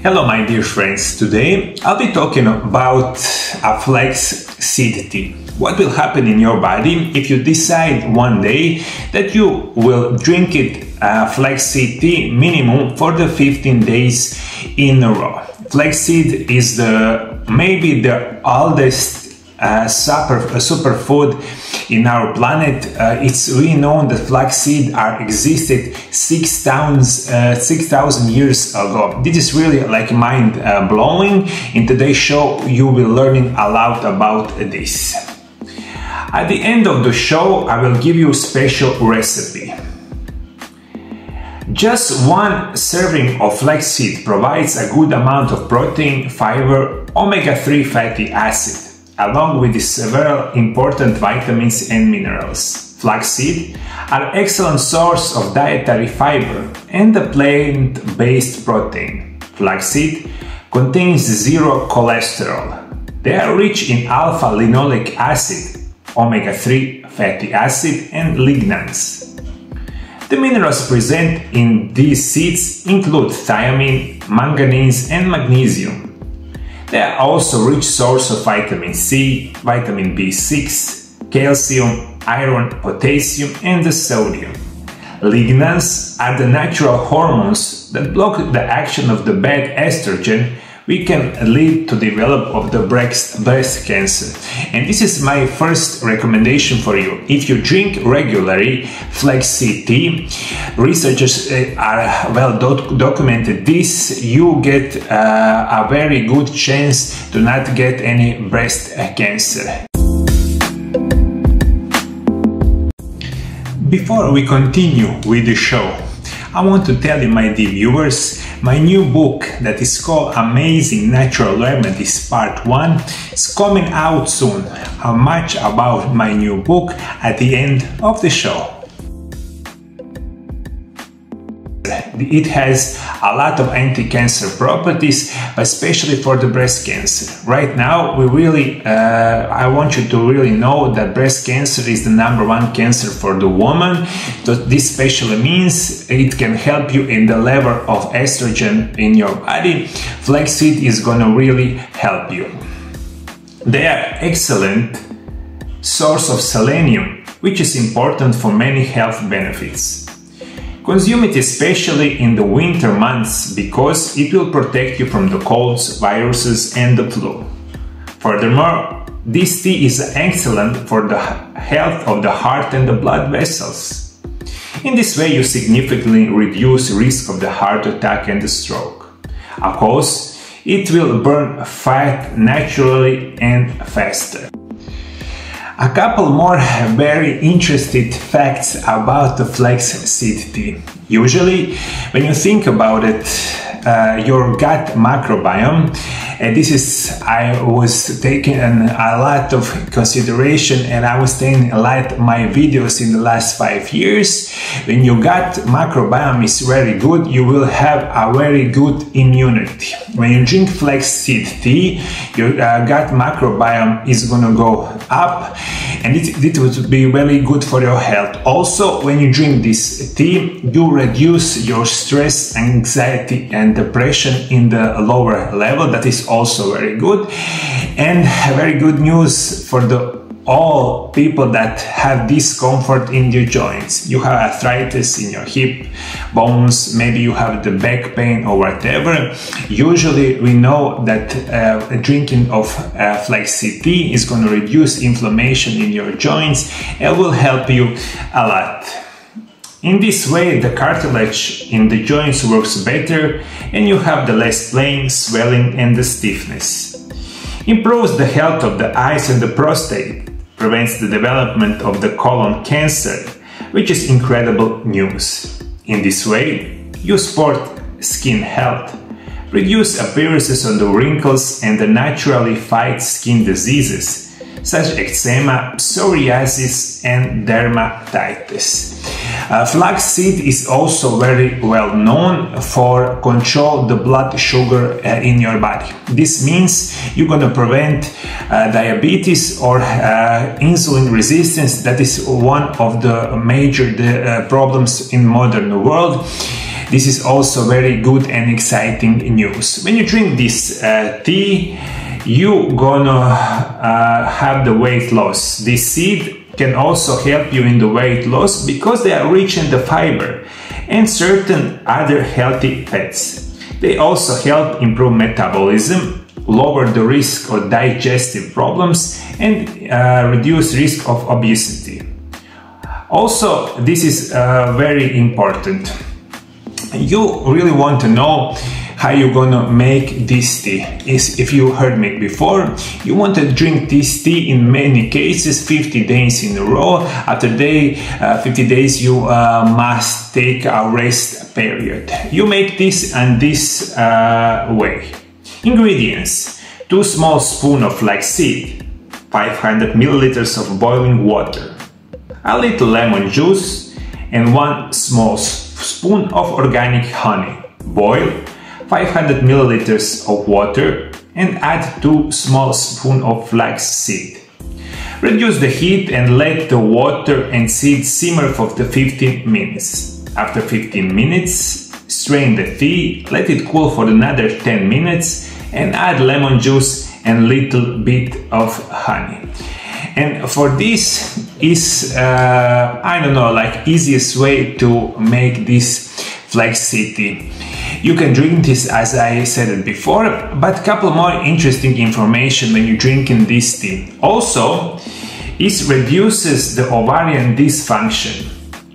Hello my dear friends, today I'll be talking about a flax seed tea. What will happen in your body if you decide one day that you will drink flaxseed tea minimum for the 15 days in a row. Flaxseed is maybe the oldest superfood in our planet. It's really known that flaxseed existed 6,000 years ago. This is really like mind blowing. In today's show you will learn a lot about this. At the end of the show I will give you a special recipe. Just one serving of flaxseed provides a good amount of protein, fiber, omega-3 fatty acid, along with several important vitamins and minerals. Flaxseed are excellent source of dietary fiber and a plant-based protein. Flaxseed contains zero cholesterol. They are rich in alpha-linoleic acid, omega-3 fatty acid, and lignans. The minerals present in these seeds include thiamine, manganese, and magnesium. They are also a rich source of vitamin C, vitamin B6, calcium, iron, potassium, and the sodium. Lignans are the natural hormones that block the action of the bad estrogen, which can lead to develop of the breast cancer. And this is my first recommendation for you. If you drink regularly flaxseed tea, researchers are well documented this, you get a very good chance to not get any breast cancer. Before we continue with the show, I want to tell you, my dear viewers, my new book that is called Amazing Natural Remedies Part 1 is coming out soon. Much about my new book at the end of the show. It has a lot of anti-cancer properties, especially for the breast cancer. Right now, I want you to really know that breast cancer is the #1 cancer for the woman. This especially means it can help you in the level of estrogen in your body. Flaxseed is gonna really help you. They are excellent source of selenium, which is important for many health benefits. Consume it especially in the winter months because it will protect you from the colds, viruses, and the flu. Furthermore, this tea is excellent for the health of the heart and the blood vessels. In this way, you significantly reduce risk of the heart attack and the stroke. Of course, it will burn fat naturally and faster. A couple more very interesting facts about the flaxseed tea. Usually, when you think about it, your gut microbiome, and I was taking a lot of consideration, and I was taking a lot of my videos in the last 5 years. When your gut microbiome is very good, you will have a very good immunity. When you drink flaxseed tea, your gut microbiome is gonna go up, and it would be very good for your health. Also, when you drink this tea, you reduce your stress, anxiety, and depression in the lower level. That is also very good. And very good news for all people that have discomfort in your joints. You have arthritis in your hip, bones, maybe you have the back pain or whatever. Usually we know that drinking of flaxseed tea is going to reduce inflammation in your joints and will help you a lot. In this way, the cartilage in the joints works better and you have the less pain, swelling, and the stiffness. Improves the health of the eyes and the prostate. Prevents the development of the colon cancer, which is incredible news. In this way, you support skin health, reduce appearances on the wrinkles, and naturally fight skin diseases such as eczema, psoriasis, and dermatitis. Flaxseed is also very well known for control the blood sugar in your body. This means you're going to prevent diabetes or insulin resistance. That is one of the major problems in modern world. This is also very good and exciting news. When you drink this tea, you gonna have the weight loss. This seed can also help you in the weight loss because they are rich in the fiber and certain other healthy fats. They also help improve metabolism, lower the risk of digestive problems, and reduce risk of obesity. Also, this is very important. You really want to know how you're gonna make this tea. If you heard me before, you want to drink this tea in many cases 50 days in a row. After 50 days you must take a rest period. You make this and this way. Ingredients: 2 small spoons of flaxseed, 500 milliliters of boiling water, a little lemon juice, and 1 small spoon of organic honey. Boil 500 milliliters of water and add 2 small spoons of flaxseed. Reduce the heat and let the water and seed simmer for 15 minutes. After 15 minutes, strain the tea, let it cool for another 10 minutes and add lemon juice and little bit of honey. And for this is, I don't know, like easiest way to make this flaxseed tea. You can drink this as I said it before, but a couple more interesting information when you're drinking this tea. Also, it reduces the ovarian dysfunction.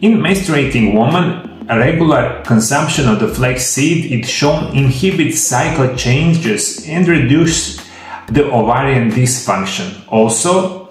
In menstruating women, a regular consumption of the flaxseed is shown inhibits cycle changes and reduce the ovarian dysfunction. Also,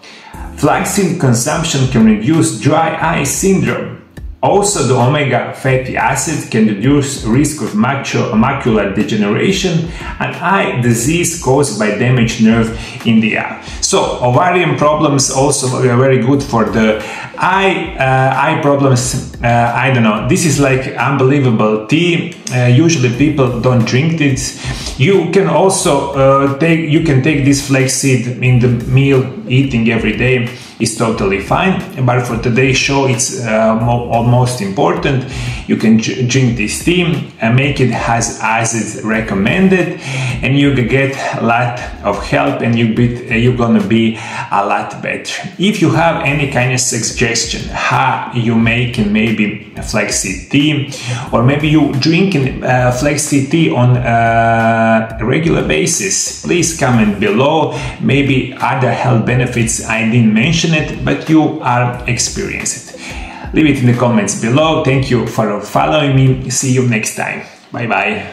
flaxseed consumption can reduce dry eye syndrome. Also, the omega fatty acid can reduce risk of macular degeneration and eye disease caused by damaged nerve in the eye. So, ovarian problems also are very good for the eye problems. I don't know. This is like unbelievable tea. Usually people don't drink it. You can also take this flaxseed in the meal eating every day. Is totally fine, but for today's show it's almost important. You can drink this tea and make it as it's recommended, and you get a lot of help, and you're gonna be a lot better. If you have any kind of suggestion how you making maybe flaxseed tea, or maybe you drinking flaxseed tea on a regular basis, please comment below. Maybe other health benefits I didn't mention it, but you are experienced it. Leave it in the comments below. Thank you for following me. See you next time. Bye bye.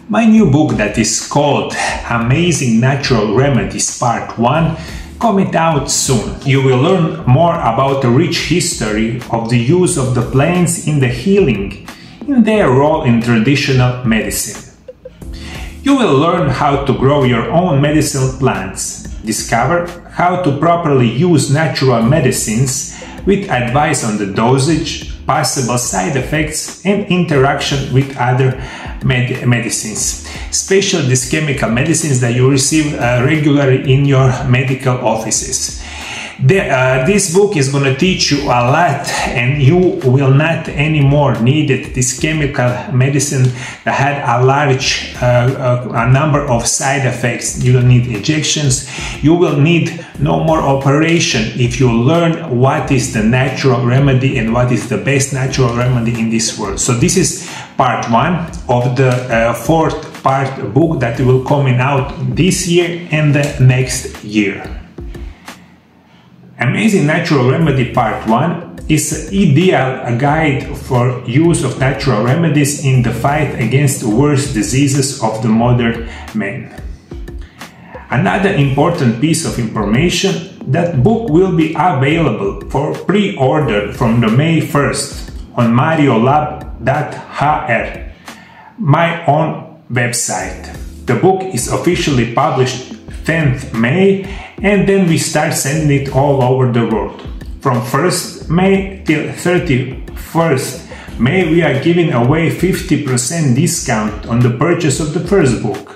My new book that is called Amazing Natural Remedies Part 1 coming out soon. You will learn more about the rich history of the use of the plants in the healing in their role in traditional medicine. You will learn how to grow your own medicinal plants, discover how to properly use natural medicines with advice on the dosage, possible side effects, and interaction with other medicines, especially these chemical medicines that you receive regularly in your medical offices. This book is going to teach you a lot, and you will not anymore need this chemical medicine that had a large a number of side effects. You don't need injections. You will need no more operation if you learn what is the natural remedy and what is the best natural remedy in this world. So this is part 1 of the 4th part book that will come out this year and the next year. Amazing Natural Remedy Part 1 is an ideal guide for use of natural remedies in the fight against the worst diseases of the modern man. Another important piece of information: that book will be available for pre-order from the May 1st on mariolab.hr, my own website. The book is officially published 10th May, and then we start sending it all over the world. From 1st May till 31st May, we are giving away 50% discount on the purchase of the first book.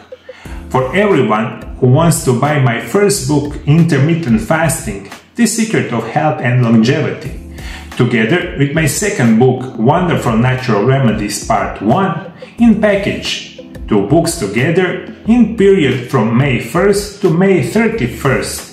For everyone who wants to buy my first book, Intermittent Fasting: The Secret of Health and Longevity, together with my second book, Wonderful Natural Remedies Part 1, in package. 2 books together in period from May 1st to May 31st.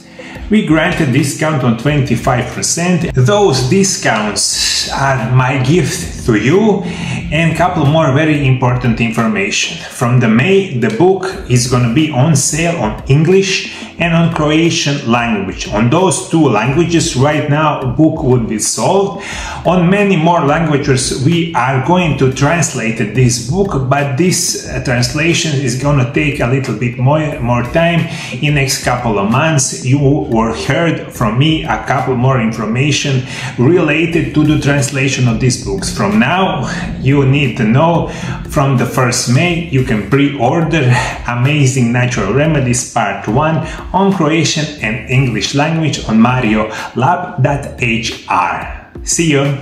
We granted discount on 25%. Those discounts are my gift to you, and a couple more very important information. From the May, the book is gonna be on sale on English and on Croatian language. On those 2 languages right now, book would be sold. On many more languages we are going to translate this book, but this translation is gonna take a little bit more time. In next couple of months you will heard from me a couple more information related to the translation of these books. From now you need to know, from the 1st May you can pre-order Amazing Natural Remedies Part 1 on Croatian and English language on mariolab.hr. See you!